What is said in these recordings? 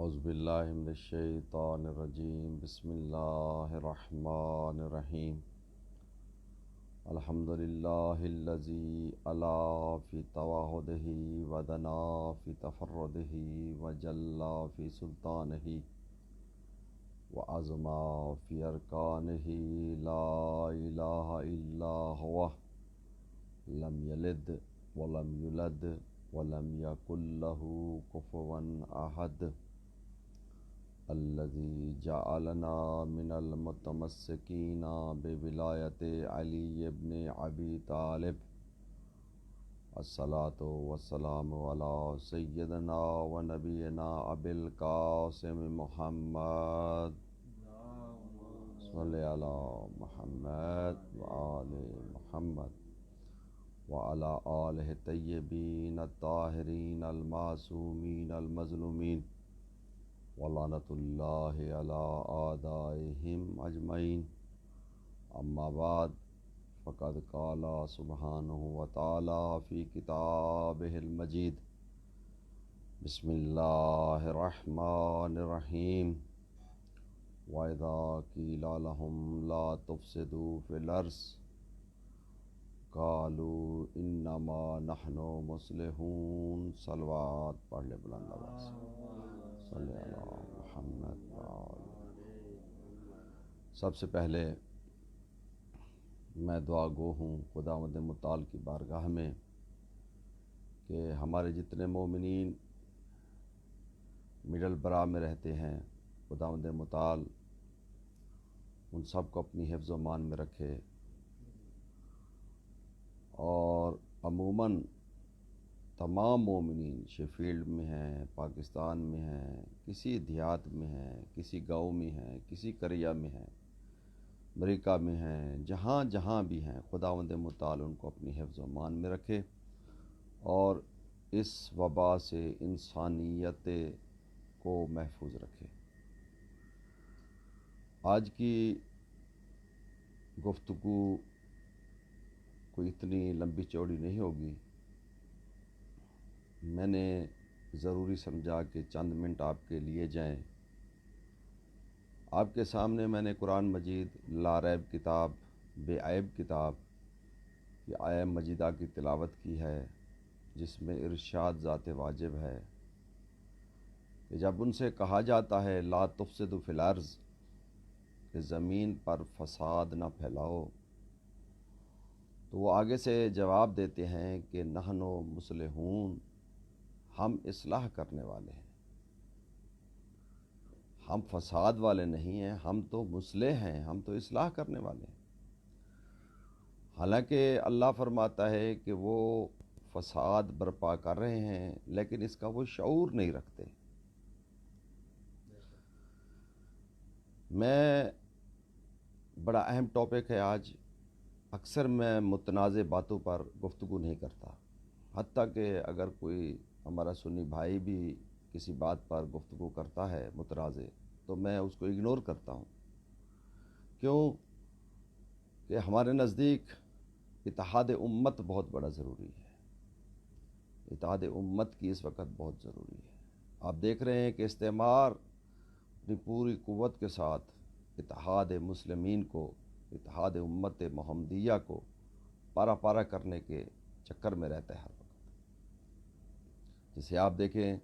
اعوذ باللہ من الشیطان الرجیم بسم اللہ الرحمن الرحیم الحمد للہ الذی علا فی تواحدہ ودنا فی تفردہ وجلا فی سلطانہ وعظما فی ارکانہ لا الہ الا ہوا لم یلد ولم یولد ولم یکن لہ کفوا احد الذي جعلنا من المتمسكين بولایت علی ابن ابی طالب الصلاة والسلام على سیدنا و نبینا ابی القاسم محمد صلی علی محمد وآل محمد وعلى آلہ الطیبین الطاہرین المعصومین المظلومین ولعنۃ اللہ علی اعدائہم اجمعین اما بعد فقد قال سبحانہ وتعالی فی کتابہ المجید بسم اللہ الرحمن الرحیم وَإِذَا قِيلَ لَهُمْ لَا تُفْسِدُوا فِي الْأَرْضِ قَالُوا إِنَّمَا نَحْنُ مُصْلِحُونَ صلوات پڑھ لے بلند آواز صلی اللہ محمد سب سے پہلے میں دعا گو ہوں خداوند متعال کی بارگاہ میں کہ ہمارے جتنے مومنین مڈل برا میں رہتے ہیں خداوند متعال ان سب کو اپنی حفظ و امان میں رکھے، اور عموماً تمام مومنین شیفیلڈ میں ہیں، پاکستان میں ہیں، کسی دیہات میں ہیں، کسی گاؤں میں ہیں، کسی قریہ میں ہیں، امریکہ میں ہیں، جہاں جہاں بھی ہیں خداوند متعال ان کو اپنی حفظ و امان میں رکھے اور اس وبا سے انسانیت کو محفوظ رکھے۔ آج کی گفتگو کوئی اتنی لمبی چوڑی نہیں ہوگی، میں نے ضروری سمجھا کہ چند منٹ آپ کے لیے جائیں۔ آپ کے سامنے میں نے قرآن مجید لا ریب کتاب، بے عیب کتاب کی آیہ مجیدہ کی تلاوت کی ہے، جس میں ارشاد ذات واجب ہے کہ جب ان سے کہا جاتا ہے لا تفسدوا فی الارض، کہ زمین پر فساد نہ پھیلاؤ، تو وہ آگے سے جواب دیتے ہیں کہ نحن مصلحون، ہم اصلاح کرنے والے ہیں، ہم فساد والے نہیں ہیں، ہم تو مصلح ہیں، ہم تو اصلاح کرنے والے ہیں۔ حالانکہ اللہ فرماتا ہے کہ وہ فساد برپا کر رہے ہیں لیکن اس کا وہ شعور نہیں رکھتے۔ میں بڑا اہم ٹاپک ہے آج، اکثر میں متنازع باتوں پر گفتگو نہیں کرتا، حتیٰ کہ اگر کوئی ہمارا سنی بھائی بھی کسی بات پر گفتگو کرتا ہے متنازع تو میں اس کو اگنور کرتا ہوں۔ کیوں کہ ہمارے نزدیک اتحاد امت بہت بڑا ضروری ہے، اتحاد امت کی اس وقت بہت ضروری ہے۔ آپ دیکھ رہے ہیں کہ استعمار اپنی پوری قوت کے ساتھ اتحاد مسلمین کو، اتحاد امت محمدیہ کو پارا پارا کرنے کے چکر میں رہتا ہے ہر وقت۔ جیسے آپ دیکھیں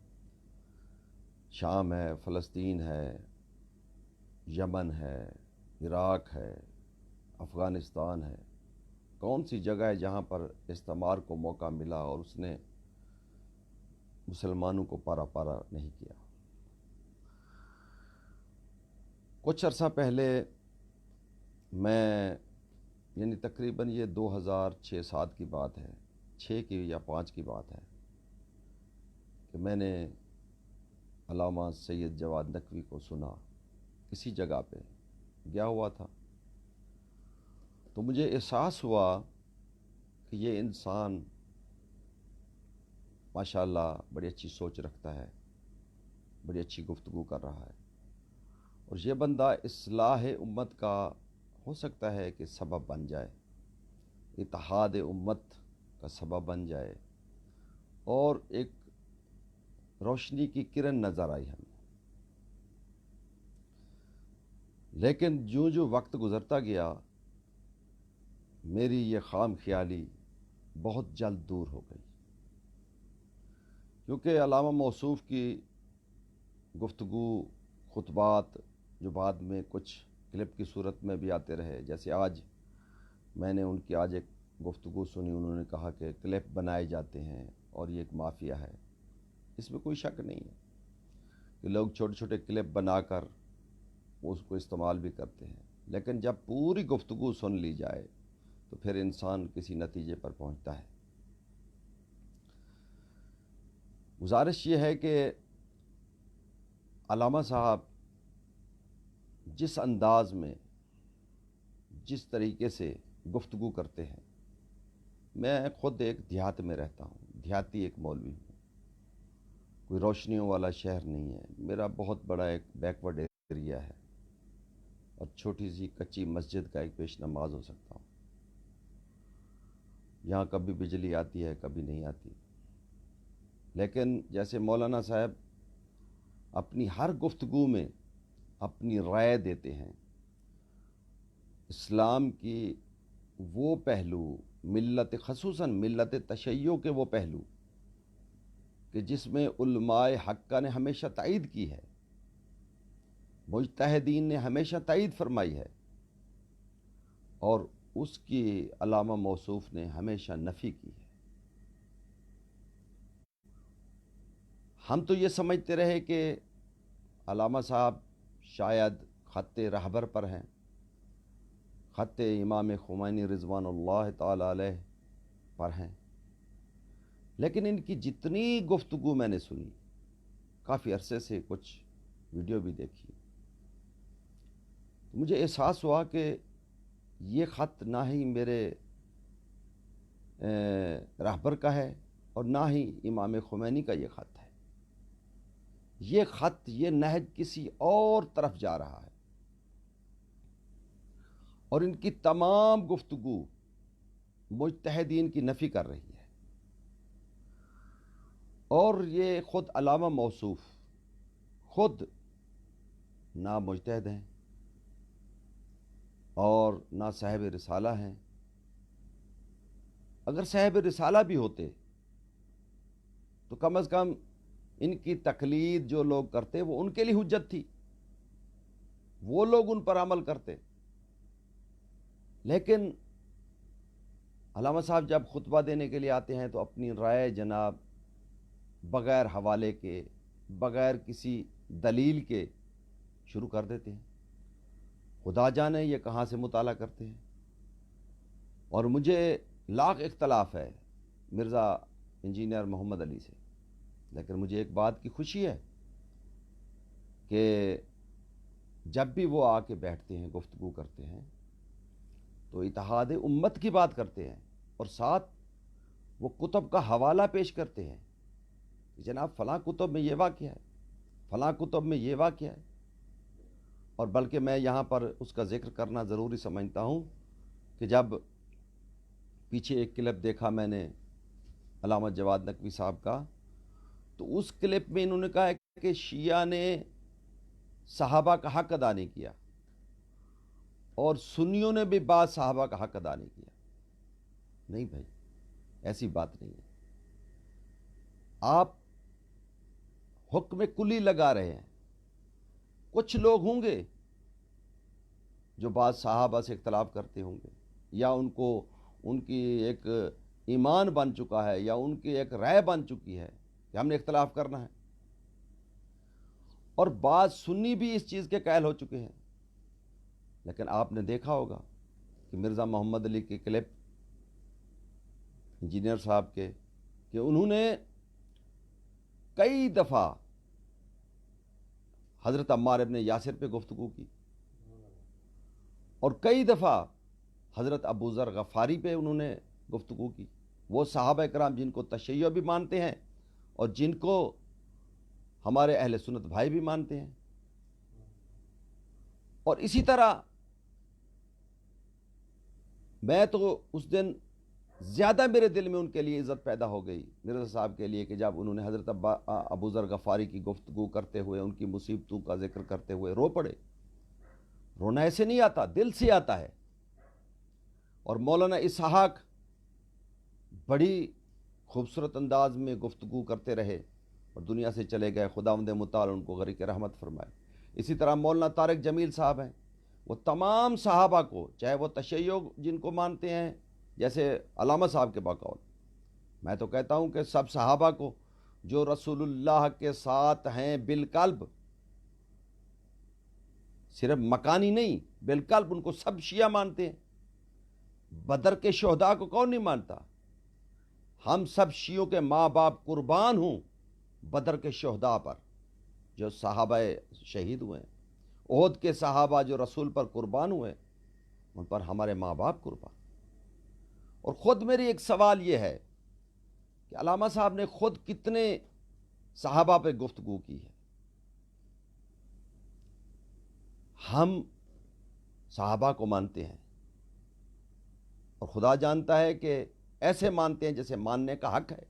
شام ہے، فلسطین ہے، یمن ہے، عراق ہے، افغانستان ہے، کون سی جگہ ہے جہاں پر استعمار کو موقع ملا اور اس نے مسلمانوں کو پارا پارا نہیں کیا۔ کچھ عرصہ پہلے میں یعنی تقریباً یہ 2006-07 کی بات ہے، 6 کی یا 5 کی بات ہے کہ میں نے علامہ سید جواد نقوی کو سنا، کسی جگہ پہ گیا ہوا تھا، تو مجھے احساس ہوا کہ یہ انسان ماشاءاللہ بڑی اچھی سوچ رکھتا ہے، بڑی اچھی گفتگو کر رہا ہے، اور یہ بندہ اصلاح امت کا ہو سکتا ہے کہ سبب بن جائے، اتحاد امت کا سبب بن جائے، اور ایک روشنی کی کرن نظر آئی ہمیں۔ لیکن جو وقت گزرتا گیا میری یہ خام خیالی بہت جلد دور ہو گئی، کیونکہ علامہ موصوف کی گفتگو، خطبات جو بعد میں کچھ کلپ کی صورت میں بھی آتے رہے، جیسے آج میں نے ان کی ایک گفتگو سنی، انہوں نے کہا کہ کلپ بنائے جاتے ہیں اور یہ ایک مافیا ہے۔ اس میں کوئی شک نہیں ہے کہ لوگ چھوٹے چھوٹے کلپ بنا کر اس کو استعمال بھی کرتے ہیں، لیکن جب پوری گفتگو سن لی جائے تو پھر انسان کسی نتیجے پر پہنچتا ہے۔ گزارش یہ ہے کہ علامہ صاحب جس انداز میں، جس طریقے سے گفتگو کرتے ہیں، میں خود ایک دیہات میں رہتا ہوں، دیہاتی ایک مولوی ہوں، کوئی روشنیوں والا شہر نہیں ہے، میرا بہت بڑا ایک بیکورڈ ایریا ہے اور چھوٹی سی کچی مسجد کا ایک پیش نماز ہو سکتا ہوں۔ یہاں کبھی بجلی آتی ہے، کبھی نہیں آتی، لیکن جیسے مولانا صاحب اپنی ہر گفتگو میں اپنی رائے دیتے ہیں، اسلام کی وہ پہلو، ملت خصوصاً ملت تشیع کے وہ پہلو کہ جس میں علماء حقہ نے ہمیشہ تائید کی ہے، مجتہدین نے ہمیشہ تائید فرمائی ہے، اور اس کی علامہ موصوف نے ہمیشہ نفی کی ہے۔ ہم تو یہ سمجھتے رہے کہ علامہ صاحب شاید خط رہبر پر ہیں، خط امام خمینی رضوان اللہ تعالی علیہ پر ہیں، لیکن ان کی جتنی گفتگو میں نے سنی، کافی عرصے سے کچھ ویڈیو بھی دیکھی، تو مجھے احساس ہوا کہ یہ خط نہ ہی میرے رہبر کا ہے اور نہ ہی امام خمینی کا یہ خط ہے، یہ خط، یہ نہج کسی اور طرف جا رہا ہے، اور ان کی تمام گفتگو مجتہدین کی نفی کر رہی ہے، اور یہ خود علامہ موصوف خود نہ مجتہد ہیں اور نہ صاحب رسالہ ہیں۔ اگر صاحب رسالہ بھی ہوتے تو کم از کم ان کی تقلید جو لوگ کرتے وہ ان کے لیے حجت تھی، وہ لوگ ان پر عمل کرتے، لیکن علامہ صاحب جب خطبہ دینے کے لیے آتے ہیں تو اپنی رائے جناب بغیر حوالے کے، بغیر کسی دلیل کے شروع کر دیتے ہیں، خدا جانے یہ کہاں سے مطالعہ کرتے ہیں۔ اور مجھے لاکھ اختلاف ہے مرزا انجینئر محمد علی سے، لیکن مجھے ایک بات کی خوشی ہے کہ جب بھی وہ آ کے بیٹھتے ہیں، گفتگو کرتے ہیں، تو اتحاد امت کی بات کرتے ہیں اور ساتھ وہ کتب کا حوالہ پیش کرتے ہیں، جناب فلاں کتب میں یہ واقعہ ہے، فلاں کتب میں یہ واقعہ ہے، اور بلکہ میں یہاں پر اس کا ذکر کرنا ضروری سمجھتا ہوں کہ جب پیچھے ایک کلپ دیکھا میں نے علامہ جواد نقوی صاحب کا، تو اس کلپ میں انہوں نے کہا ہے کہ شیعہ نے صحابہ کا حق ادا نہیں کیا اور سنیوں نے بھی بعض صحابہ کا حق ادا نہیں کیا۔ نہیں بھائی، ایسی بات نہیں ہے، آپ حکم کلی لگا رہے ہیں۔ کچھ لوگ ہوں گے جو بعض صحابہ سے اختلاف کرتے ہوں گے، یا ان کی ایک ایمان بن چکا ہے، یا ان کی ایک رائے بن چکی ہے کہ ہم نے اختلاف کرنا ہے، اور بعض سنی بھی اس چیز کے قائل ہو چکے ہیں۔ لیکن آپ نے دیکھا ہوگا کہ مرزا محمد علی کے کلپ انجینئر صاحب کے، کہ انہوں نے کئی دفعہ حضرت عمار ابن یاسر پہ گفتگو کی، اور کئی دفعہ حضرت ابو ذر غفاری پہ انہوں نے گفتگو کی، وہ صحابہ کرام جن کو تشیع بھی مانتے ہیں اور جن کو ہمارے اہل سنت بھائی بھی مانتے ہیں۔ اور اسی طرح میں تو اس دن زیادہ میرے دل میں ان کے لیے عزت پیدا ہو گئی، مرزا صاحب کے لیے، کہ جب انہوں نے حضرت ابو ذر غفاری کی گفتگو کرتے ہوئے ان کی مصیبتوں کا ذکر کرتے ہوئے رو پڑے، رونا ایسے نہیں آتا، دل سے آتا ہے۔ اور مولانا اسحاق بڑی خوبصورت انداز میں گفتگو کرتے رہے اور دنیا سے چلے گئے، خداوند متعال ان کو غرق رحمت فرمائے۔ اسی طرح مولانا طارق جمیل صاحب ہیں، وہ تمام صحابہ کو، چاہے وہ تشیع جن کو مانتے ہیں جیسے علامہ صاحب کے بقول، میں تو کہتا ہوں کہ سب صحابہ کو جو رسول اللہ کے ساتھ ہیں بالقلب، صرف مکانی نہیں بالقلب، ان کو سب شیعہ مانتے ہیں۔ بدر کے شہداء کو کون نہیں مانتا؟ ہم سب شیعوں کے ماں باپ قربان ہوں بدر کے شہداء پر جو صحابہ شہید ہوئے ہیں، احد کے صحابہ جو رسول پر قربان ہوئے ان پر ہمارے ماں باپ قربان۔ اور خود میری ایک سوال یہ ہے کہ علامہ صاحب نے خود کتنے صحابہ پہ گفتگو کی ہے؟ ہم صحابہ کو مانتے ہیں اور خدا جانتا ہے کہ ایسے مانتے ہیں جیسے ماننے کا حق ہے۔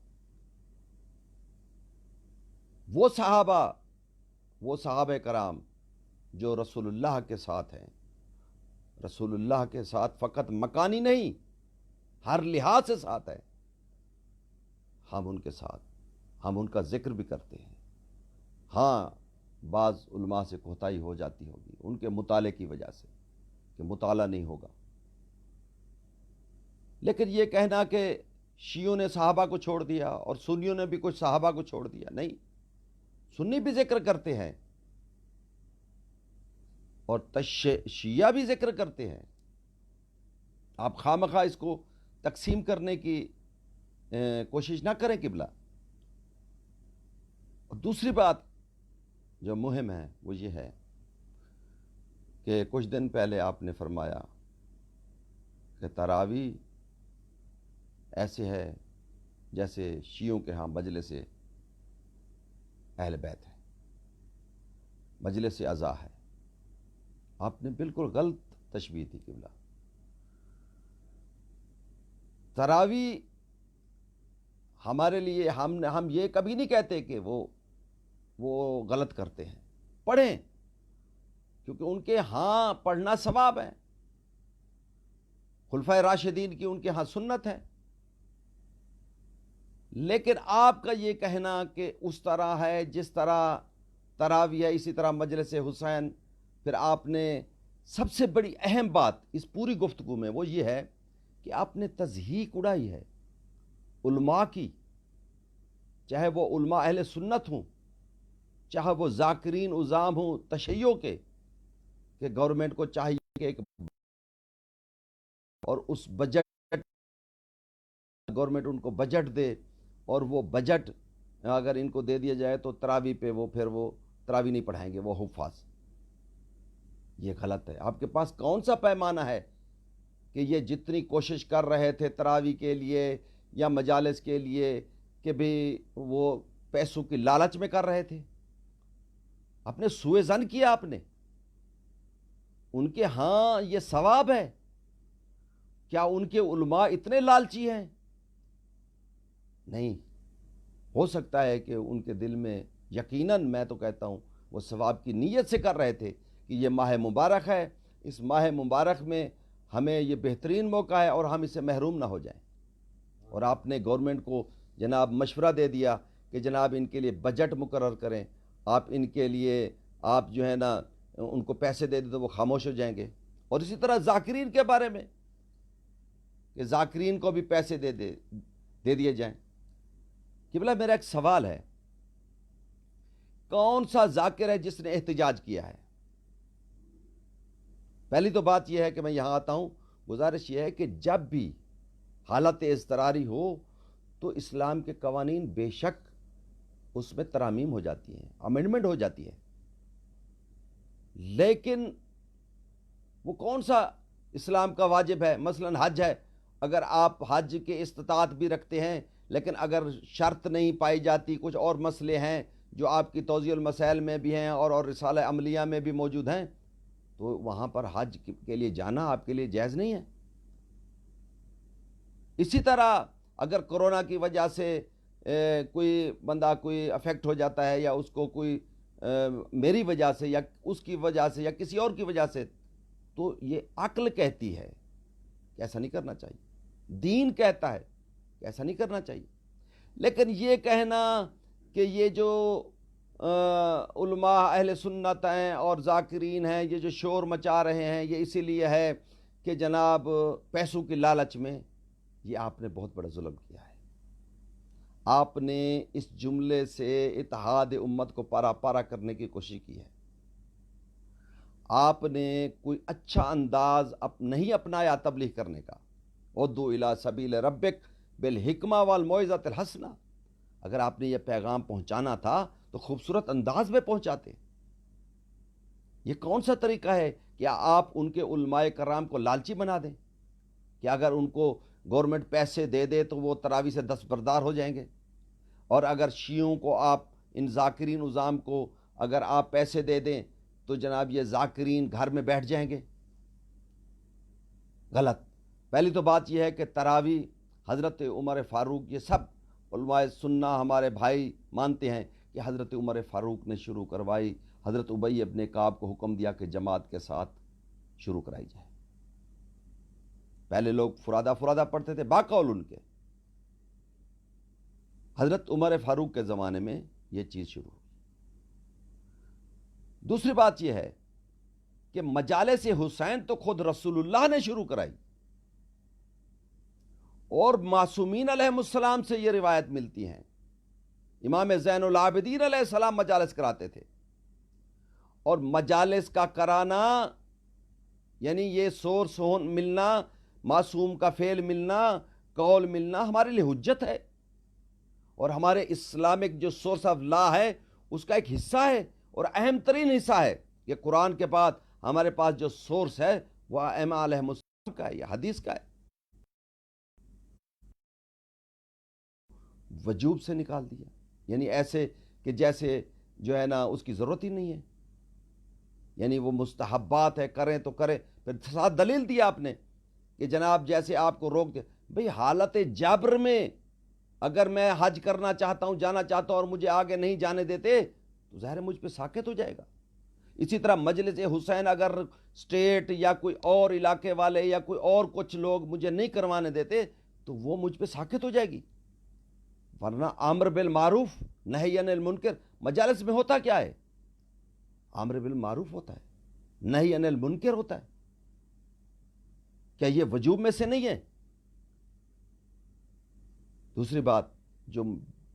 وہ صحابہ کرام جو رسول اللہ کے ساتھ ہیں، رسول اللہ کے ساتھ فقط مکانی نہیں ہر لحاظ سے ساتھ ہے، ہم ان کے ساتھ، ہم ان کا ذکر بھی کرتے ہیں۔ ہاں بعض علماء سے کوتاہی ہو جاتی ہوگی ان کے مطالعے کی وجہ سے کہ مطالعہ نہیں ہوگا، لیکن یہ کہنا کہ شیعوں نے صحابہ کو چھوڑ دیا اور سنیوں نے بھی کچھ صحابہ کو چھوڑ دیا، نہیں، سنی بھی ذکر کرتے ہیں اور شیعہ بھی ذکر کرتے ہیں۔ آپ خواہ اس کو تقسیم کرنے کی کوشش نہ کریں قبلہ۔ اور دوسری بات جو مہم ہے وہ یہ ہے کہ کچھ دن پہلے آپ نے فرمایا کہ تراویح ایسے ہے جیسے شیعوں کے ہاں مجلس اہل بیت ہے، مجلس عزا ہے۔ آپ نے بالکل غلط تشبیہ تھی قبلہ۔ تراویح ہمارے لیے ہم یہ کبھی نہیں کہتے کہ وہ غلط کرتے ہیں، پڑھیں، کیونکہ ان کے ہاں پڑھنا ثواب ہے، خلفائے راشدین کی ان کے ہاں سنت ہے۔ لیکن آپ کا یہ کہنا کہ اس طرح ہے جس طرح تراویح ہے اسی طرح مجلس حسین، پھر آپ نے سب سے بڑی اہم بات اس پوری گفتگو میں وہ یہ ہے کہ آپ نے تضحیک اڑائی ہے علماء کی، چاہے وہ علماء اہل سنت ہوں، چاہے وہ ذاکرین عظام ہوں تشیع کے، کہ گورنمنٹ کو چاہیے کہ ایک اور اس بجٹ، گورنمنٹ ان کو بجٹ دے اور وہ بجٹ اگر ان کو دے دیا جائے تو تراویح پہ وہ تراویح نہیں پڑھائیں گے، وہ حفاظ۔ یہ غلط ہے۔ آپ کے پاس کون سا پیمانہ ہے کہ یہ جتنی کوشش کر رہے تھے تراویح کے لیے یا مجالس کے لیے کہ بھی وہ پیسوں کی لالچ میں کر رہے تھے؟ آپ نے سوء ظن کیا، آپ نے ان کے ہاں یہ ثواب ہے؟ کیا ان کے علماء اتنے لالچی ہیں؟ نہیں، ہو سکتا ہے کہ ان کے دل میں یقیناً میں تو کہتا ہوں وہ ثواب کی نیت سے کر رہے تھے کہ یہ ماہ مبارک ہے، اس ماہ مبارک میں ہمیں یہ بہترین موقع ہے اور ہم اسے محروم نہ ہو جائیں۔ اور آپ نے گورنمنٹ کو جناب مشورہ دے دیا کہ جناب ان کے لیے بجٹ مقرر کریں، آپ ان کے لیے آپ جو ہے نا ان کو پیسے دے دیں تو وہ خاموش ہو جائیں گے۔ اور اسی طرح ذاکرین کے بارے میں کہ ذاکرین کو بھی پیسے دے دیے جائیں۔ قبلہ میرا ایک سوال ہے، کون سا ذاکر ہے جس نے احتجاج کیا ہے؟ پہلی تو بات یہ ہے کہ میں یہاں آتا ہوں، گزارش یہ ہے کہ جب بھی حالت اضطراری ہو تو اسلام کے قوانین بے شک اس میں ترامیم ہو جاتی ہیں، امینڈمنٹ ہو جاتی ہے، لیکن وہ کون سا اسلام کا واجب ہے؟ مثلا حج ہے، اگر آپ حج کے استطاعت بھی رکھتے ہیں لیکن اگر شرط نہیں پائی جاتی، کچھ اور مسئلے ہیں جو آپ کی توضیح المسائل میں بھی ہیں اور رسالہ عملیہ میں بھی موجود ہیں، تو وہاں پر حج کے لیے جانا آپ کے لیے جائز نہیں ہے۔ اسی طرح اگر کرونا کی وجہ سے کوئی بندہ کوئی افیکٹ ہو جاتا ہے یا اس کو کوئی میری وجہ سے یا اس کی وجہ سے یا کسی اور کی وجہ سے تو یہ عقل کہتی ہے کہ ایسا نہیں کرنا چاہیے، دین کہتا ہے کہ ایسا نہیں کرنا چاہیے. لیکن یہ کہنا کہ یہ جو علماء اہل سنت ہیں اور ذاکرین ہیں یہ جو شور مچا رہے ہیں یہ اسی لیے ہے کہ جناب پیسوں کی لالچ میں، یہ آپ نے بہت بڑا ظلم کیا ہے. آپ نے اس جملے سے اتحاد امت کو پارا پارا کرنے کی کوشش کی ہے. آپ نے کوئی اچھا انداز نہیں اپنایا تبلیغ کرنے کا. ادعو الی سبیل ربک بالحکمہ والموعظۃ الحسنہ. اگر آپ نے یہ پیغام پہنچانا تھا تو خوبصورت انداز میں پہنچاتے. یہ کون سا طریقہ ہے کہ آپ ان کے علماء کرام کو لالچی بنا دیں کہ اگر ان کو گورنمنٹ پیسے دے دے تو وہ تراویح سے دستبردار ہو جائیں گے، اور اگر شیعوں کو آپ ان ذاکرین عظام کو اگر آپ پیسے دے دیں تو جناب یہ ذاکرین گھر میں بیٹھ جائیں گے. غلط. پہلی تو بات یہ ہے کہ تراویح حضرت عمر فاروق، یہ سب علماء سنہ ہمارے بھائی مانتے ہیں کہ حضرت عمر فاروق نے شروع کروائی. حضرت ابی ابن کعب کو حکم دیا کہ جماعت کے ساتھ شروع کرائی جائے. پہلے لوگ فرادہ فرادہ پڑھتے تھے، باقول ان کے. حضرت عمر فاروق کے زمانے میں یہ چیز شروع ہوئی. دوسری بات یہ ہے کہ مجالس حسین تو خود رسول اللہ نے شروع کرائی، اور معصومین علیہ السلام سے یہ روایت ملتی ہیں. امام زین العابدین علیہ السلام مجالس کراتے تھے، اور مجالس کا کرانا یعنی یہ سورس ملنا، معصوم کا فعل ملنا، قول ملنا ہمارے لیے حجت ہے، اور ہمارے اسلامک جو سورس آف لا ہے اس کا ایک حصہ ہے اور اہم ترین حصہ ہے. کہ قرآن کے بعد ہمارے پاس جو سورس ہے وہ ائمہ علیہ السلام کا ہے یا حدیث کا ہے. وجوب سے نکال دیا، یعنی ایسے کہ جیسے جو ہے نا اس کی ضرورت ہی نہیں ہے، یعنی وہ مستحبات ہے، کریں تو کریں. پھر ساتھ دلیل دیا آپ نے کہ جناب جیسے آپ کو روک دے. بھئی حالت جبر میں اگر میں حج کرنا چاہتا ہوں، جانا چاہتا ہوں، اور مجھے آگے نہیں جانے دیتے تو ظاہر مجھ پہ ساکت ہو جائے گا. اسی طرح مجلس حسین اگر اسٹیٹ یا کوئی اور علاقے والے یا کوئی اور کچھ لوگ مجھے نہیں کروانے دیتے تو وہ مجھ پہ ساکت ہو جائے گی. ورنہ امر بالمعروف نہی عن المنکر مجالس میں ہوتا کیا ہے؟ امر بالمعروف ہوتا ہے، نہی عن المنکر ہوتا ہے. کیا یہ وجوب میں سے نہیں ہے؟ دوسری بات جو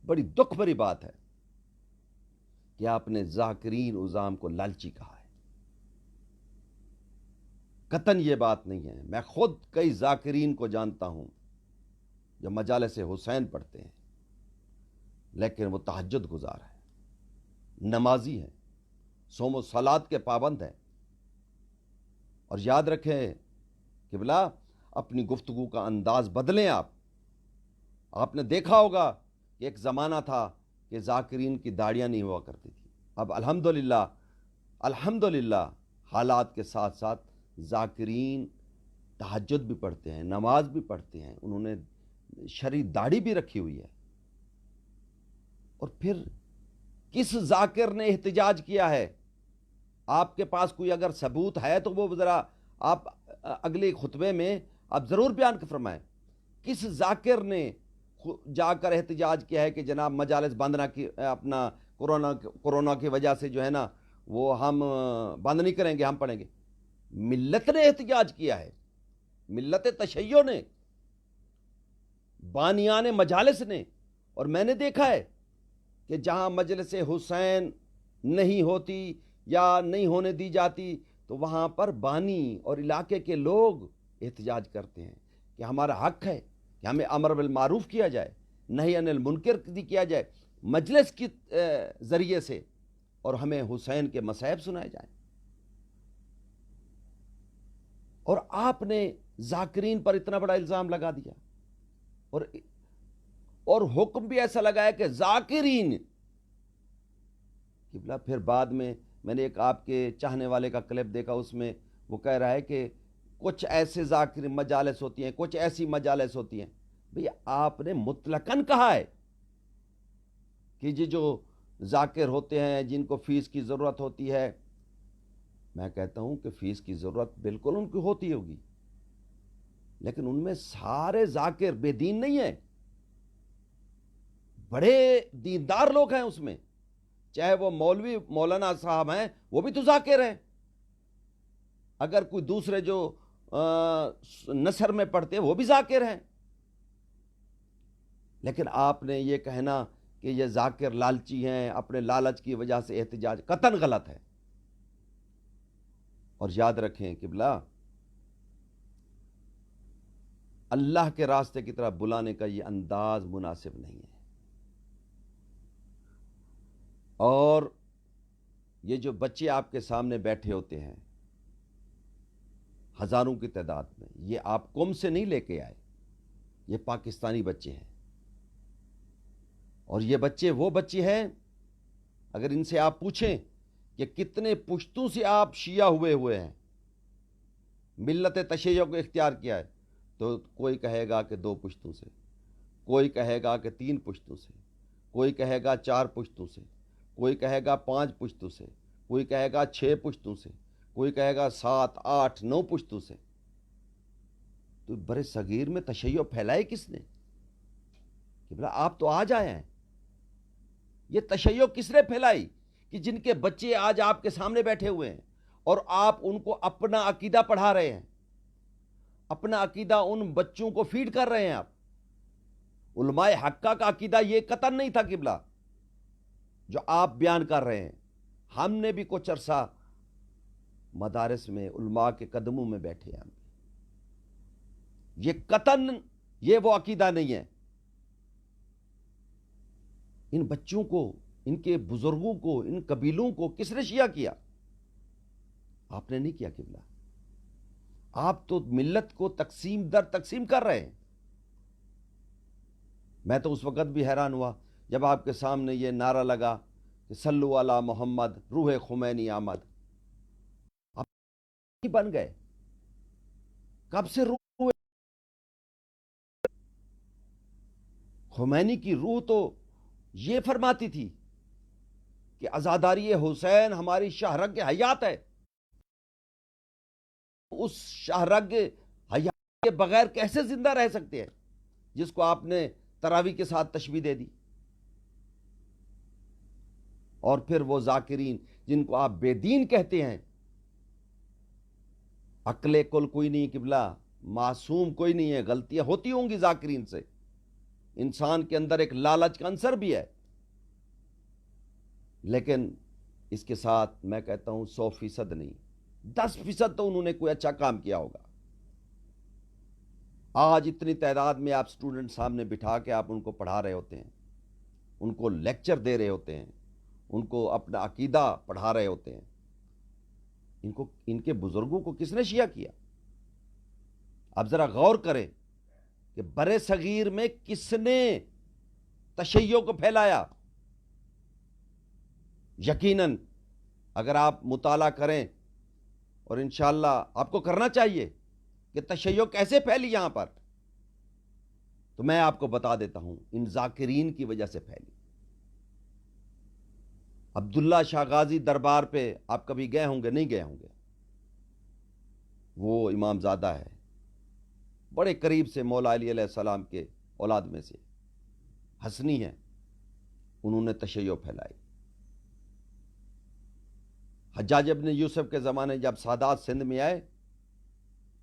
بڑی دکھ بھری بات ہے کہ آپ نے ذاکرین عظام کو لالچی کہا ہے. قطعاً یہ بات نہیں ہے. میں خود کئی ذاکرین کو جانتا ہوں جو مجالس حسین پڑھتے ہیں، لیکن وہ تہجد گزار ہے، نمازی ہیں، صوم و صلات کے پابند ہیں. اور یاد رکھیں کہ بلا اپنی گفتگو کا انداز بدلیں. آپ نے دیکھا ہوگا کہ ایک زمانہ تھا کہ ذاکرین کی داڑیاں نہیں ہوا کرتی تھی. اب الحمدللہ حالات کے ساتھ ساتھ ذاکرین تہجد بھی پڑھتے ہیں، نماز بھی پڑھتے ہیں، انہوں نے شرعی داڑھی بھی رکھی ہوئی ہے. اور پھر کس ذاکر نے احتجاج کیا ہے؟ آپ کے پاس کوئی اگر ثبوت ہے تو وہ ذرا آپ اگلے خطبے میں آپ ضرور بیان فرمائیں. کس ذاکر نے جا کر احتجاج کیا ہے کہ جناب مجالس بند نہ کی، اپنا کورونا کی وجہ سے جو ہے نا وہ ہم بند نہیں کریں گے، ہم پڑھیں گے؟ ملت نے احتجاج کیا ہے، ملت تشیع نے، بانیان مجالس نے. اور میں نے دیکھا ہے کہ جہاں مجلس حسین نہیں ہوتی یا نہیں ہونے دی جاتی تو وہاں پر بانی اور علاقے کے لوگ احتجاج کرتے ہیں کہ ہمارا حق ہے کہ ہمیں امر بالمعروف کیا جائے، نہی عن المنکر کیا جائے مجلس کے ذریعے سے، اور ہمیں حسین کے مصائب سنائے جائیں. اور آپ نے ذاکرین پر اتنا بڑا الزام لگا دیا، اور حکم بھی ایسا لگایا کہ ذاکرین. پھر بعد میں نے ایک آپ کے چاہنے والے کا کلپ دیکھا، اس میں وہ کہہ رہا ہے کہ کچھ ایسے ذاکر مجالس ہوتی ہیں، کچھ ایسی مجالس ہوتی ہیں. بھئی آپ نے مطلقاً کہا ہے کہ جو ذاکر ہوتے ہیں جن کو فیس کی ضرورت ہوتی ہے میں کہتا ہوں کہ فیس کی ضرورت بالکل ان کی ہوتی ہوگی، لیکن ان میں سارے ذاکر بے دین نہیں ہیں، بڑے دیندار لوگ ہیں اس میں، چاہے وہ مولوی مولانا صاحب ہیں وہ بھی تو ذاکر ہیں، اگر کوئی دوسرے جو نثر میں پڑھتے ہیں وہ بھی ذاکر ہیں، لیکن آپ نے یہ کہنا کہ یہ ذاکر لالچی ہیں، اپنے لالچ کی وجہ سے احتجاج، قطعاً غلط ہے۔ اور یاد رکھیں قبلہ، اللہ کے راستے کی طرف بلانے کا یہ انداز مناسب نہیں ہے، اور یہ جو بچے آپ کے سامنے بیٹھے ہوتے ہیں ہزاروں کی تعداد میں، یہ آپ قوم سے نہیں لے کے آئے، یہ پاکستانی بچے ہیں، اور یہ بچے وہ بچے ہیں، اگر ان سے آپ پوچھیں کہ کتنے پشتوں سے آپ شیعہ ہوئے ہیں، ملت تشیع کو اختیار کیا ہے، تو کوئی کہے گا کہ 2 پشتوں سے، کوئی کہے گا کہ 3 پشتوں سے، کوئی کہے گا 4 پشتوں سے، کوئی کہے گا 5 پشتوں سے، کوئی کہے گا 6 پشتوں سے، کوئی کہے گا 7 8 9 پشتوں سے۔ تو برے صغیر میں تشیع پھیلائے کس نے؟ کہ بلا آپ تو آج آئے ہیں، یہ تشیع کس نے پھیلائی کہ جن کے بچے آج آپ کے سامنے بیٹھے ہوئے ہیں اور آپ ان کو اپنا عقیدہ پڑھا رہے ہیں، اپنا عقیدہ ان بچوں کو فیڈ کر رہے ہیں آپ۔ علماء حقہ کا عقیدہ یہ قطعاً نہیں تھا قبلہ جو آپ بیان کر رہے ہیں، ہم نے بھی کچھ عرصہ مدارس میں علماء کے قدموں میں بیٹھے ہیں، یہ قطعاً یہ وہ عقیدہ نہیں ہے۔ ان بچوں کو، ان کے بزرگوں کو، ان قبیلوں کو کس نے شیعہ کیا؟ آپ نے نہیں کیا قبلہ، آپ تو ملت کو تقسیم در تقسیم کر رہے ہیں۔ میں تو اس وقت بھی حیران ہوا جب آپ کے سامنے یہ نعرہ لگا کہ صلو علی محمد روح خمینی آمد، آپ بن گئے کب سے؟ روح خمینی کی روح تو یہ فرماتی تھی کہ عزاداری حسین ہماری شاہرگ حیات ہے، اس شاہرگ حیات کے بغیر کیسے زندہ رہ سکتے ہیں جس کو آپ نے تراویح کے ساتھ تشبیہ دے دی؟ اور پھر وہ ذاکرین جن کو آپ بے دین کہتے ہیں، عقل کل کوئی نہیں قبلہ، معصوم کوئی نہیں ہے، غلطیاں ہوتی ہوں گی ذاکرین سے، انسان کے اندر ایک لالچ کا عنصر بھی ہے، لیکن اس کے ساتھ میں کہتا ہوں 100% نہیں، 10% تو انہوں نے کوئی اچھا کام کیا ہوگا۔ آج اتنی تعداد میں آپ سٹوڈنٹ سامنے بٹھا کے آپ ان کو پڑھا رہے ہوتے ہیں، ان کو لیکچر دے رہے ہوتے ہیں، ان کو اپنا عقیدہ پڑھا رہے ہوتے ہیں، ان کے بزرگوں کو کس نے شیعہ کیا؟ اب ذرا غور کریں کہ برے صغیر میں کس نے تشیع کو پھیلایا؟ یقیناً اگر آپ مطالعہ کریں، اور انشاءاللہ آپ کو کرنا چاہیے کہ تشیع کیسے پھیلی یہاں پر، تو میں آپ کو بتا دیتا ہوں، ان ذاکرین کی وجہ سے پھیلی۔ عبداللہ شاہ غازی دربار پہ آپ کبھی گئے ہوں گے؟ نہیں گئے ہوں گے، وہ امام زادہ ہے، بڑے قریب سے مولا علی علیہ السلام کے اولاد میں سے حسنی ہیں، انہوں نے تشیع پھیلائی۔ حجاج ابن یوسف کے زمانے جب سادات سندھ میں آئے،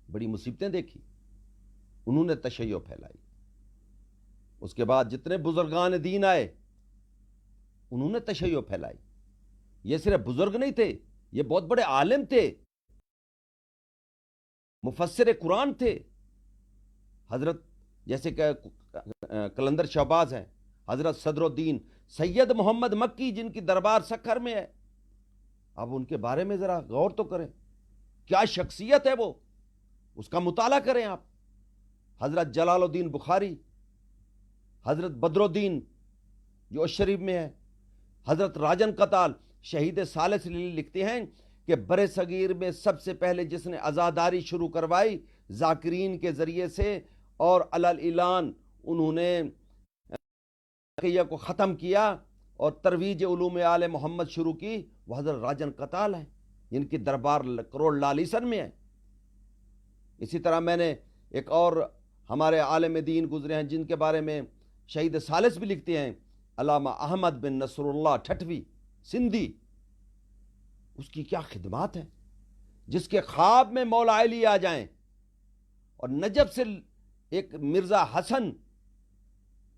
بڑی مصیبتیں دیکھی، انہوں نے تشیع پھیلائی۔ اس کے بعد جتنے بزرگان دین آئے انہوں نے تشیع پھیلائی۔ یہ صرف بزرگ نہیں تھے، یہ بہت بڑے عالم تھے، مفسر قرآن تھے، حضرت جیسے کہ قلندر شہباز ہیں، حضرت صدر الدین سید محمد مکی جن کی دربار سکھر میں ہے، اب ان کے بارے میں ذرا غور تو کریں، کیا شخصیت ہے وہ، اس کا مطالعہ کریں آپ۔ حضرت جلال الدین بخاری، حضرت بدر الدین جو شریف میں ہے، حضرت راجن قتال شہید ثالث لکھتے ہیں کہ برے صغیر میں سب سے پہلے جس نے عزاداری شروع کروائی ذاکرین کے ذریعے سے، اور علل اعلان انہوں نے عقیدہ کو ختم کیا اور ترویج علوم آل محمد شروع کی، وہ حضرت راجن قتال ہے۔ جن کی دربار کروڑ لالیسن میں ہے۔ اسی طرح میں نے ایک اور ہمارے عالم دین گزرے ہیں جن کے بارے میں شہید ثالث بھی لکھتے ہیں، علامہ احمد بن نصر اللہ ٹھٹوی سندھی۔ اس کی کیا خدمات ہیں، جس کے خواب میں مولا علی آ جائیں اور نجف سے ایک مرزا حسن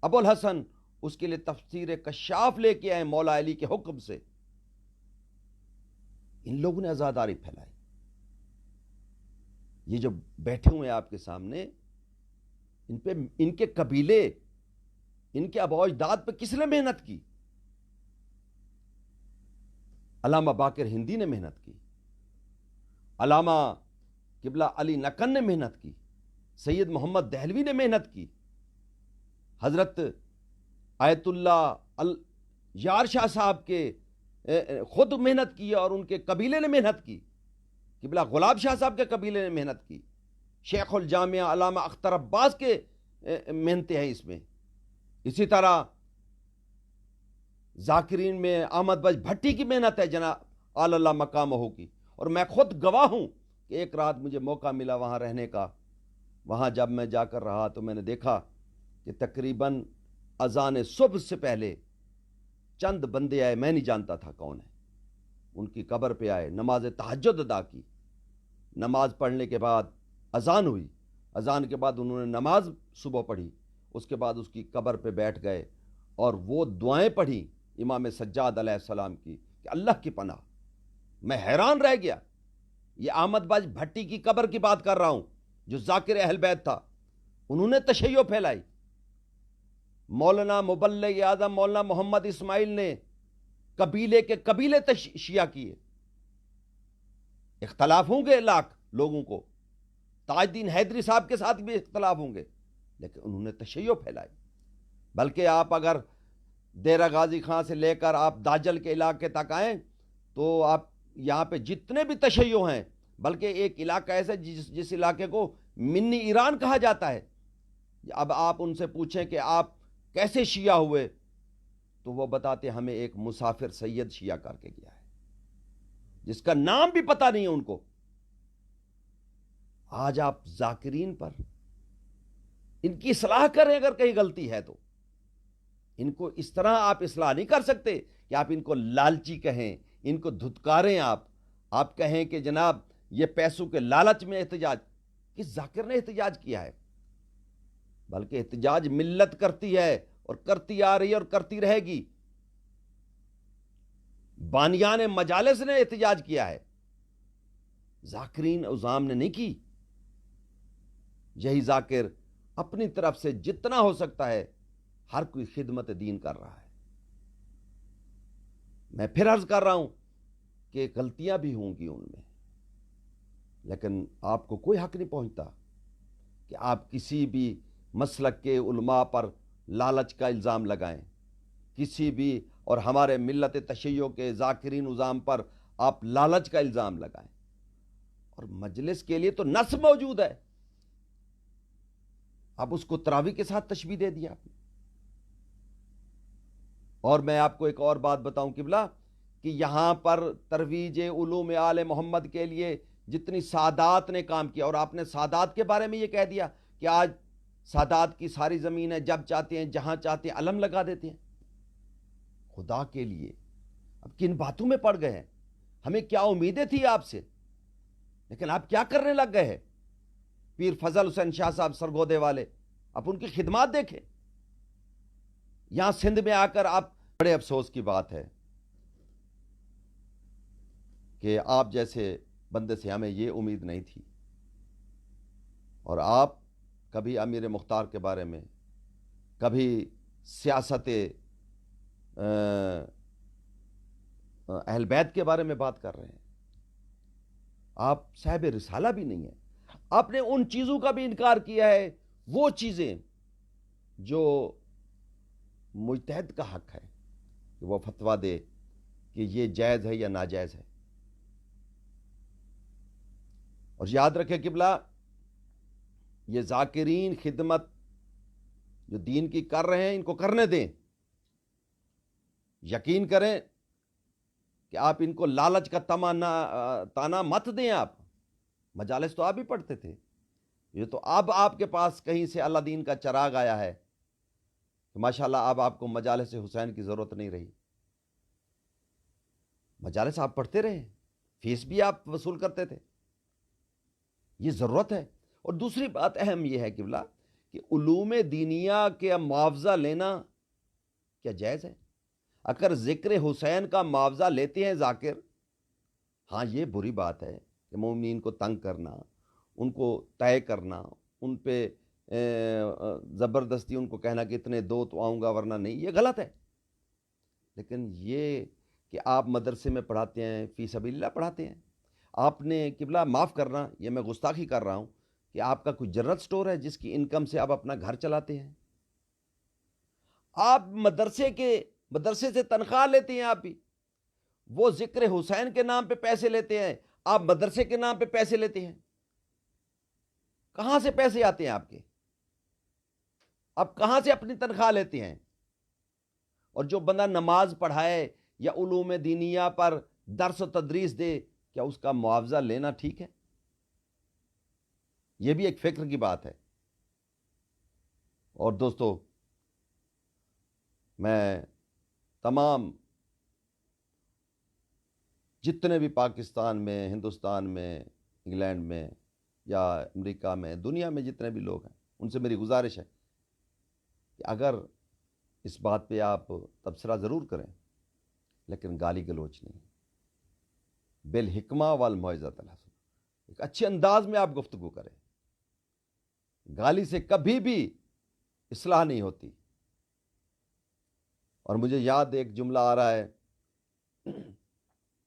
ابو الحسن اس کے لیے تفسیر کشاف لے کے آئے مولا علی کے حکم سے۔ ان لوگوں نے عزاداری پھیلائی۔ یہ جو بیٹھے ہوئے ہیں آپ کے سامنے، ان کے قبیلے، ان کے آباء و اجداد پہ کس نے محنت کی؟ علامہ باقر ہندی نے محنت کی، علامہ قبلہ علی نقن نے محنت کی، سید محمد دہلوی نے محنت کی، حضرت آیت اللہ یار شاہ صاحب کے خود محنت کی اور ان کے قبیلے نے محنت کی، قبلہ غلاب شاہ صاحب کے قبیلے نے محنت کی، شیخ الجامعہ علامہ اختر عباس کے محنتیں ہیں اس میں۔ اسی طرح ذاکرین میں احمد بخش بھٹی کی محنت ہے جناب آل اللہ مقامہ کی، اور میں خود گواہ ہوں کہ ایک رات مجھے موقع ملا وہاں رہنے کا۔ وہاں جب میں جا کر رہا تو میں نے دیکھا کہ تقریباً اذان صبح سے پہلے چند بندے آئے، میں نہیں جانتا تھا کون ہے، ان کی قبر پہ آئے، نماز تہجد ادا کی، نماز پڑھنے کے بعد اذان ہوئی، اذان کے بعد انہوں نے نماز صبح پڑھی، اس کے بعد اس کی قبر پہ بیٹھ گئے اور وہ دعائیں پڑھی امام سجاد علیہ السلام کی کہ اللہ کی پناہ۔ میں حیران رہ گیا، یہ احمد بخش بھٹی کی قبر کی بات کر رہا ہوں جو ذاکر اہل بیت تھا، انہوں نے تشیع پھیلائی۔ مولانا مبلغ اعظم مولانا محمد اسماعیل نے قبیلے کے قبیلے تشیع کیے۔ اختلاف ہوں گے لاکھ لوگوں کو، تاج الدین حیدری صاحب کے ساتھ بھی اختلاف ہوں گے، لیکن انہوں نے تشیع پھیلائی۔ بلکہ آپ اگر دیرہ غازی خان سے لے کر آپ داجل کے علاقے تک آئیں تو آپ یہاں پہ جتنے بھی تشیع ہیں، بلکہ ایک علاقہ ایسا جس علاقے کو منی ایران کہا جاتا ہے، اب آپ ان سے پوچھیں کہ آپ کیسے شیعہ ہوئے تو وہ بتاتے ہمیں ایک مسافر سید شیعہ کر کے گیا ہے جس کا نام بھی پتہ نہیں ہے ان کو۔ آج آپ ذاکرین پر ان کی اصلاح کریں، اگر کہیں غلطی ہے تو ان کو اس طرح آپ اصلاح نہیں کر سکتے کہ آپ ان کو لالچی کہیں، ان کو دھتکاریں، آپ کہیں کہ جناب یہ پیسوں کے لالچ میں احتجاج۔ کس ذاکر نے احتجاج کیا ہے؟ بلکہ احتجاج ملت کرتی ہے اور کرتی آ رہی ہے اور کرتی رہے گی۔ بانیان مجالس نے احتجاج کیا ہے، ذاکرین عظام نے نہیں کی۔ یہی ذاکر اپنی طرف سے جتنا ہو سکتا ہے ہر کوئی خدمت دین کر رہا ہے۔ میں پھر عرض کر رہا ہوں کہ غلطیاں بھی ہوں گی ان میں، لیکن آپ کو کوئی حق نہیں پہنچتا کہ آپ کسی بھی مسلک کے علماء پر لالچ کا الزام لگائیں، کسی بھی، اور ہمارے ملت تشیع کے ذاکرین عظام پر آپ لالچ کا الزام لگائیں۔ اور مجلس کے لیے تو نص موجود ہے، اب اس کو تراویح کے ساتھ تشبیہ دے دیا آپ نے۔ اور میں آپ کو ایک اور بات بتاؤں قبلہ کہ یہاں پر ترویج علوم آل محمد کے لیے جتنی سادات نے کام کیا، اور آپ نے سادات کے بارے میں یہ کہہ دیا کہ آج سادات کی ساری زمین ہے، جب چاہتے ہیں جہاں چاہتے ہیں علم لگا دیتے ہیں۔ خدا کے لیے اب کن باتوں میں پڑ گئے ہیں؟ ہمیں کیا امیدیں تھی آپ سے، لیکن آپ کیا کرنے لگ گئے ہیں؟ پیر فضل حسین شاہ صاحب سرگودے والے، آپ ان کی خدمات دیکھیں۔ یہاں سندھ میں آ کر آپ، بڑے افسوس کی بات ہے کہ آپ جیسے بندے سے ہمیں یہ امید نہیں تھی، اور آپ کبھی امیر مختار کے بارے میں، کبھی سیاست اہل بیت کے بارے میں بات کر رہے ہیں۔ آپ صاحب رسالہ بھی نہیں ہیں، آپ نے ان چیزوں کا بھی انکار کیا ہے، وہ چیزیں جو مجتہد کا حق ہے کہ وہ فتویٰ دے کہ یہ جائز ہے یا ناجائز ہے۔ اور یاد رکھیں قبلہ، یہ ذاکرین خدمت جو دین کی کر رہے ہیں ان کو کرنے دیں۔ یقین کریں کہ آپ ان کو لالچ کا تانا مت دیں. آپ مجالس تو آپ بھی پڑھتے تھے. یہ تو اب آپ کے پاس کہیں سے اللہ دین کا چراغ آیا ہے کہ ماشاءاللہ اب آپ کو مجالس حسین کی ضرورت نہیں رہی. مجالس آپ پڑھتے رہے, فیس بھی آپ وصول کرتے تھے. یہ ضرورت ہے. اور دوسری بات اہم یہ ہے قبلہ کہ علوم دینیا کے معاوضہ لینا کیا جائز ہے؟ اگر ذکر حسین کا معاوضہ لیتے ہیں ذاکر, ہاں یہ بری بات ہے کہ مومنین کو تنگ کرنا, ان کو طے کرنا, ان پہ زبردستی ان کو کہنا کہ اتنے دو تو آؤں گا ورنہ نہیں, یہ غلط ہے. لیکن یہ کہ آپ مدرسے میں پڑھاتے ہیں, فی سبیل اللہ پڑھاتے ہیں, آپ نے قبلہ معاف کرنا, یہ میں گستاخی کر رہا ہوں کہ آپ کا کوئی جنرل سٹور ہے جس کی انکم سے آپ اپنا گھر چلاتے ہیں. آپ مدرسے سے تنخواہ لیتے ہیں. آپ بھی وہ ذکر حسین کے نام پہ پیسے لیتے ہیں, آپ مدرسے کے نام پہ پیسے لیتے ہیں. کہاں سے پیسے آتے ہیں آپ کے؟ آپ کہاں سے اپنی تنخواہ لیتے ہیں؟ اور جو بندہ نماز پڑھائے یا علوم دینیا پر درس و تدریس دے, کیا اس کا معاوضہ لینا ٹھیک ہے؟ یہ بھی ایک فکر کی بات ہے. اور دوستو, میں تمام جتنے بھی پاکستان میں, ہندوستان میں, انگلینڈ میں یا امریکہ میں, دنیا میں جتنے بھی لوگ ہیں, ان سے میری گزارش ہے کہ اگر اس بات پہ آپ تبصرہ ضرور کریں, لیکن گالی گلوچ نہیں, بالحکمہ والموعظۃ الحسنہ, ایک اچھے انداز میں آپ گفتگو کریں. گالی سے کبھی بھی اصلاح نہیں ہوتی. اور مجھے یاد ایک جملہ آ رہا ہے,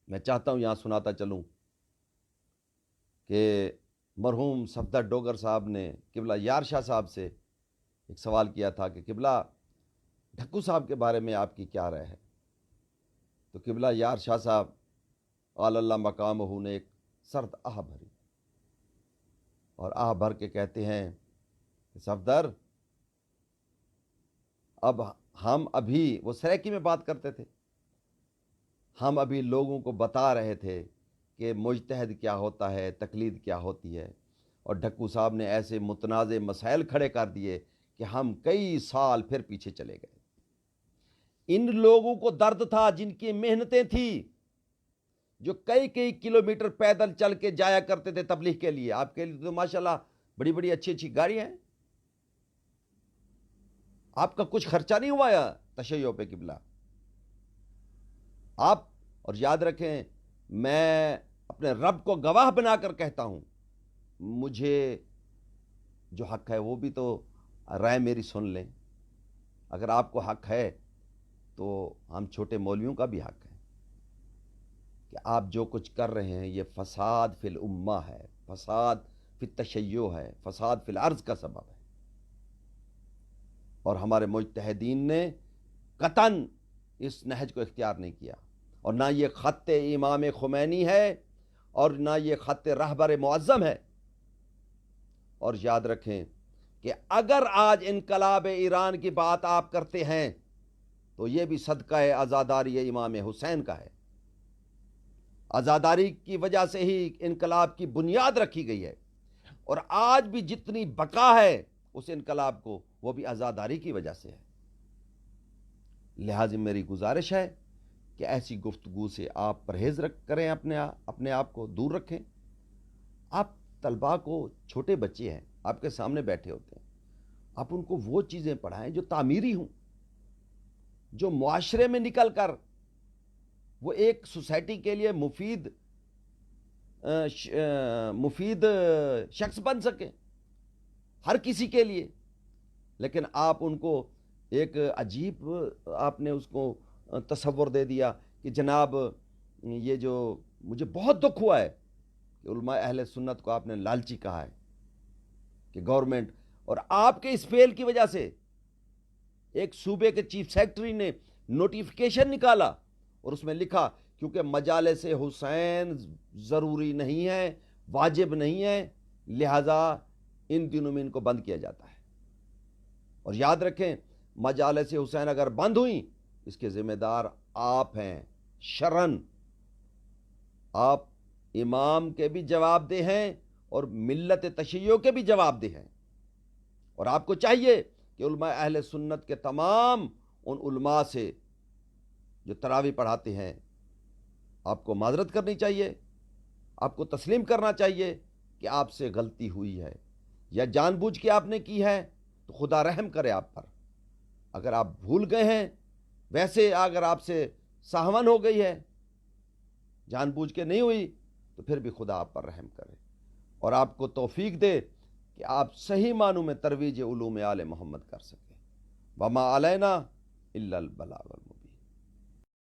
میں چاہتا ہوں یہاں سناتا چلوں, کہ مرحوم صفدر ڈوگر صاحب نے قبلہ یار شاہ صاحب سے ایک سوال کیا تھا کہ قبلہ ڈھکو صاحب کے بارے میں آپ کی کیا رائے ہے؟ تو قبلہ یار شاہ صاحب قال اللہ مقامہ نے ایک سرد آہ بھری, اور آہ بھر کے کہتے ہیں کہ صفدر, اب ہم ابھی, وہ سریکی میں بات کرتے تھے, ہم ابھی لوگوں کو بتا رہے تھے کہ مجتہد کیا ہوتا ہے, تقلید کیا ہوتی ہے, اور ڈھکو صاحب نے ایسے متنازع مسائل کھڑے کر دیے کہ ہم کئی سال پھر پیچھے چلے گئے. ان لوگوں کو درد تھا جن کی محنتیں تھیں, جو کئی کئی کلومیٹر پیدل چل کے جایا کرتے تھے تبلیغ کے لیے. آپ کے لیے تو ماشاءاللہ بڑی بڑی اچھی اچھی گاڑیاں ہیں, آپ کا کچھ خرچہ نہیں ہوا یا تشیع پہ قبلہ آپ. اور یاد رکھیں, میں اپنے رب کو گواہ بنا کر کہتا ہوں, مجھے جو حق ہے وہ بھی تو رائے میری سن لیں. اگر آپ کو حق ہے تو ہم چھوٹے مولویوں کا بھی حق ہے کہ آپ جو کچھ کر رہے ہیں یہ فساد فی الامہ ہے, فساد فی التشیع ہے, فساد فی الارض کا سبب ہے. اور ہمارے مجتہدین نے قطعاً اس نہج کو اختیار نہیں کیا, اور نہ یہ خط امام خمینی ہے اور نہ یہ خط رہبر معظم ہے. اور یاد رکھیں کہ اگر آج انقلاب ایران کی بات آپ کرتے ہیں تو یہ بھی صدقہ عزاداری امام حسین کا ہے. عزاداری کی وجہ سے ہی انقلاب کی بنیاد رکھی گئی ہے, اور آج بھی جتنی بقا ہے اس انقلاب کو, وہ بھی عزاداری کی وجہ سے ہے. لہذا میری گزارش ہے کہ ایسی گفتگو سے آپ پرہیز کریں, اپنے آپ کو دور رکھیں. آپ طلباء کو, چھوٹے بچے ہیں آپ کے سامنے بیٹھے ہوتے ہیں, آپ ان کو وہ چیزیں پڑھائیں جو تعمیری ہوں, جو معاشرے میں نکل کر وہ ایک سوسائٹی کے لیے مفید شخص بن سکے, ہر کسی کے لیے. لیکن آپ ان کو ایک عجیب, آپ نے اس کو تصور دے دیا کہ جناب یہ جو, مجھے بہت دکھ ہوا ہے کہ علماء اہل سنت کو آپ نے لالچی کہا ہے کہ گورنمنٹ, اور آپ کے اس فیل کی وجہ سے ایک صوبے کے چیف سیکرٹری نے نوٹیفیکیشن نکالا اور اس میں لکھا کیونکہ مجالس حسین ضروری نہیں ہے, واجب نہیں ہے, لہذا ان دنوں میں ان کو بند کیا جاتا ہے. اور یاد رکھیں, مجالس حسین اگر بند ہوئیں اس کے ذمہ دار آپ ہیں شرعن, آپ امام کے بھی جواب دہ ہیں اور ملت تشیع کے بھی جواب دہ ہیں، اور آپ کو چاہیے کہ علماء اہل سنت کے تمام ان علماء سے جو تراویح پڑھاتے ہیں آپ کو معذرت کرنی چاہیے، آپ کو تسلیم کرنا چاہیے کہ آپ سے غلطی ہوئی ہے یا جان بوجھ کے آپ نے کی ہے، تو خدا رحم کرے آپ پر۔ اگر آپ بھول گئے ہیں، ویسے اگر آپ سے سہون ہو گئی ہے، جان بوجھ کے نہیں ہوئی، تو پھر بھی خدا آپ پر رحم کرے اور آپ کو توفیق دے کہ آپ صحیح معنوں میں ترویج علوم آل محمد کر سکیں۔ وما علینا الا البلاغ المبین۔